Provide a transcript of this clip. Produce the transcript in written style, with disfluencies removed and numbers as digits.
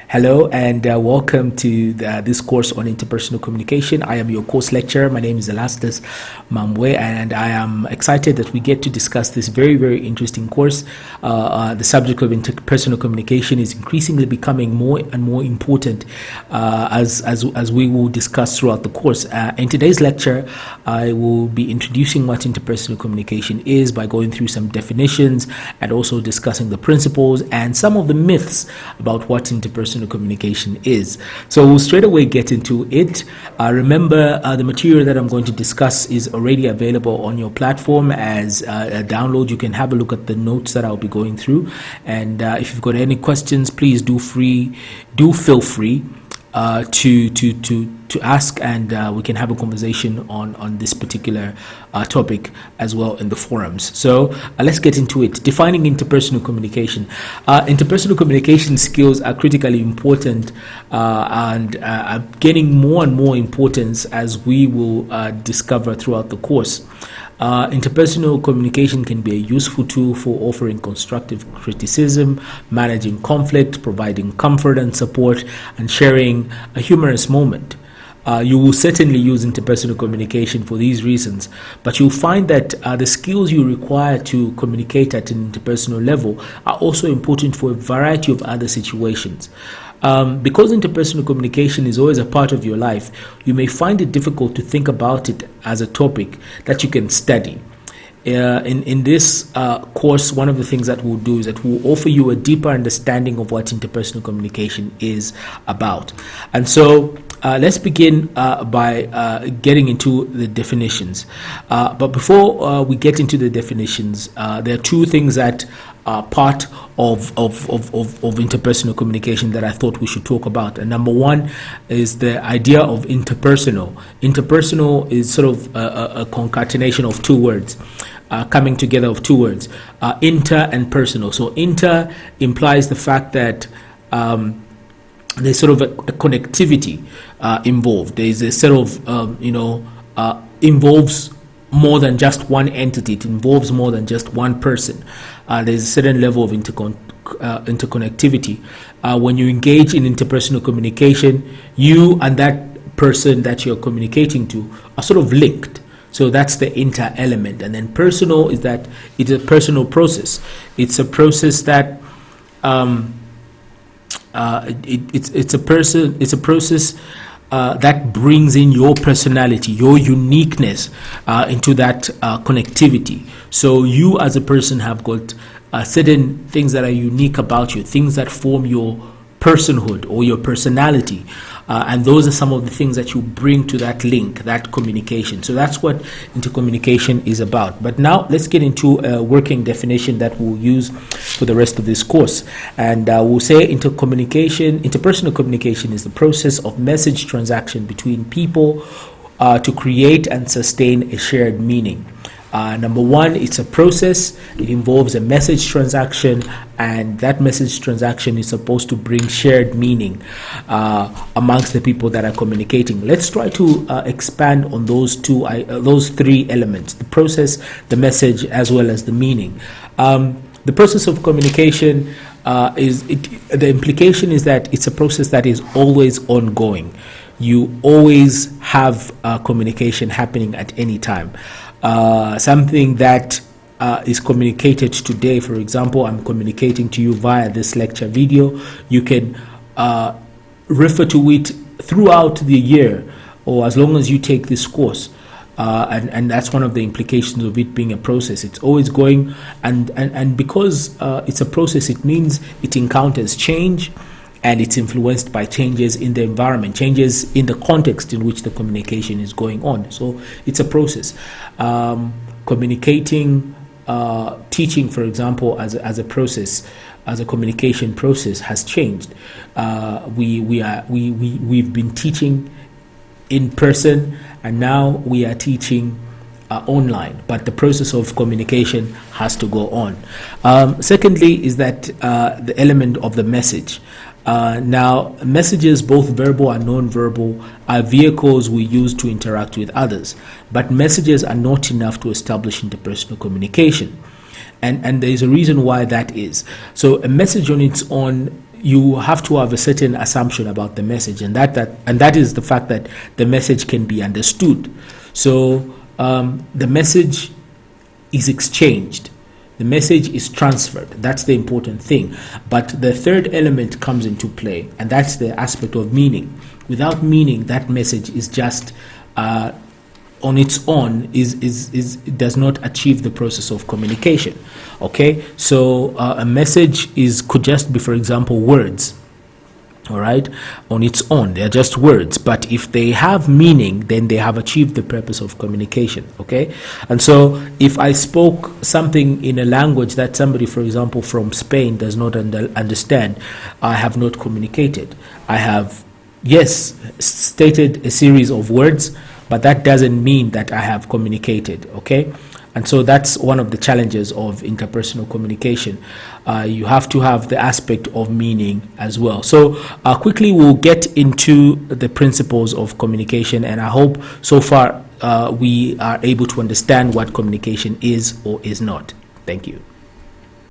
Hello and welcome to this course on interpersonal communication. I am your course lecturer. My name is Elastus Mamwe, and I am excited that we get to discuss this very, very interesting course. The subject of interpersonal communication is increasingly becoming more and more important as we will discuss throughout the course. In today's lecture, I will be introducing what interpersonal communication is by going through some definitions and also discussing the principles and some of the myths about what interpersonal communication is. So we'll straight away get into it. Remember, the material that I'm going to discuss is already available on your platform as a download. You can have a look at the notes that I'll be going through, and if you've got any questions, please do feel free to ask, and we can have a conversation on this particular topic as well in the forums. So let's get into it. Defining interpersonal communication. Interpersonal communication skills are critically important and are gaining more and more importance as we will discover throughout the course. Interpersonal communication can be a useful tool for offering constructive criticism, managing conflict, providing comfort and support, and sharing a humorous moment. You will certainly use interpersonal communication for these reasons, but you'll find that the skills you require to communicate at an interpersonal level are also important for a variety of other situations. Because interpersonal communication is always a part of your life, you may find it difficult to think about it as a topic that you can study. In this course, one of the things that we'll do is that we'll offer you a deeper understanding of what interpersonal communication is about. And so let's begin by getting into the definitions. But before we get into the definitions, there are two things that are part of interpersonal communication that I thought we should talk about. And number one is the idea of interpersonal. Interpersonal is sort of a concatenation of two words. Coming together of two words, inter and personal. So inter implies the fact that there's sort of a connectivity involved. There's a sort of, involves more than just one entity. It involves more than just one person. There's a certain level of interconnectivity. When you engage in interpersonal communication, you and that person that you're communicating to are sort of linked. So that's the inter element. And then personal is that it's a personal process. It's a process that it's a process that brings in your personality, your uniqueness into that connectivity. So you as a person have got certain things that are unique about you, things that form your personhood or your personality. And those are some of the things that you bring to that link, that communication. So that's what intercommunication is about. But now let's get into a working definition that we'll use for the rest of this course. And we'll say interpersonal communication is the process of message transaction between people to create and sustain a shared meaning. Number one, it's a process. It involves a message transaction, and that message transaction is supposed to bring shared meaning amongst the people that are communicating. Let's try to expand on those three elements: the process, the message, as well as the meaning. The process of communication the implication is that it's a process that is always ongoing. You always have communication happening at any time. Something that is communicated today, for example, I'm communicating to you via this lecture video. You can refer to it throughout the year or as long as you take this course. And that's one of the implications of it being a process. It's always going, and because it's a process, it means it encounters change, and it's influenced by changes in the environment, changes in the context in which the communication is going on. So it's a process. Communicating, teaching, for example, as a process, as a communication process, has changed. We've been teaching in person, and now we are teaching online, but the process of communication has to go on. Secondly is that the element of the message. Now, messages, both verbal and non-verbal, are vehicles we use to interact with others, but messages are not enough to establish interpersonal communication. And there's a reason why that is. So a message on its own you have to have a certain assumption about the message, and that is the fact that the message can be understood. So the message is exchanged, the message is transferred. That's the important thing. But the third element comes into play, and that's the aspect of meaning. Without meaning, that message is just on its own does not achieve the process of communication. Okay, so a message could just be, for example, words. All right, on its own, they're just words, but if they have meaning, then they have achieved the purpose of communication. Okay, and so if I spoke something in a language that somebody, for example, from Spain does not understand, I have not communicated. I have, yes, stated a series of words, but that doesn't mean that I have communicated. Okay, and so that's one of the challenges of interpersonal communication. You have to have the aspect of meaning as well. So quickly we'll get into the principles of communication, and I hope so far we are able to understand what communication is or is not. Thank you.